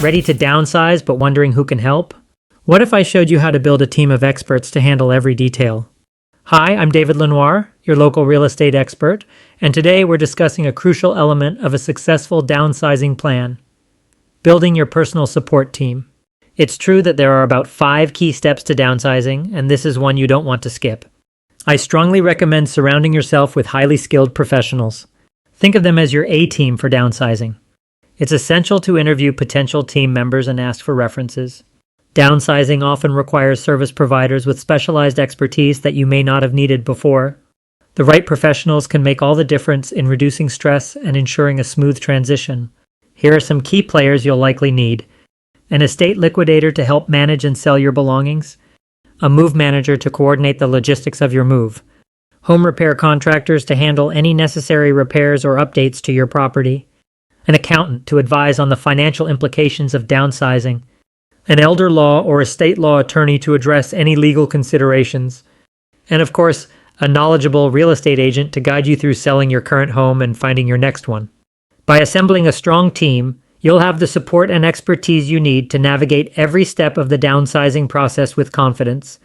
Ready to downsize but wondering who can help? What if I showed you how to build a team of experts to handle every detail? Hi, I'm David Lenoir, your local real estate expert, and today we're discussing a crucial element of a successful downsizing plan: building your personal support team. It's true that there are about 5 key steps to downsizing, and this is one you don't want to skip. I strongly recommend surrounding yourself with highly skilled professionals. Think of them as your A-team for downsizing. It's essential to interview potential team members and ask for references. Downsizing often requires service providers with specialized expertise that you may not have needed before. The right professionals can make all the difference in reducing stress and ensuring a smooth transition. Here are some key players you'll likely need: an estate liquidator to help manage and sell your belongings, a move manager to coordinate the logistics of your move, home repair contractors to handle any necessary repairs or updates to your property, an accountant to advise on the financial implications of downsizing, an elder law or estate law attorney to address any legal considerations, and of course, a knowledgeable real estate agent to guide you through selling your current home and finding your next one. By assembling a strong team, you'll have the support and expertise you need to navigate every step of the downsizing process with confidence.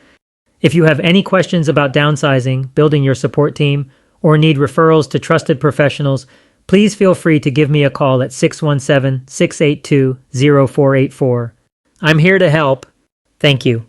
If you have any questions about downsizing, building your support team, or need referrals to trusted professionals, please feel free to give me a call at 617-682-0484. I'm here to help. Thank you.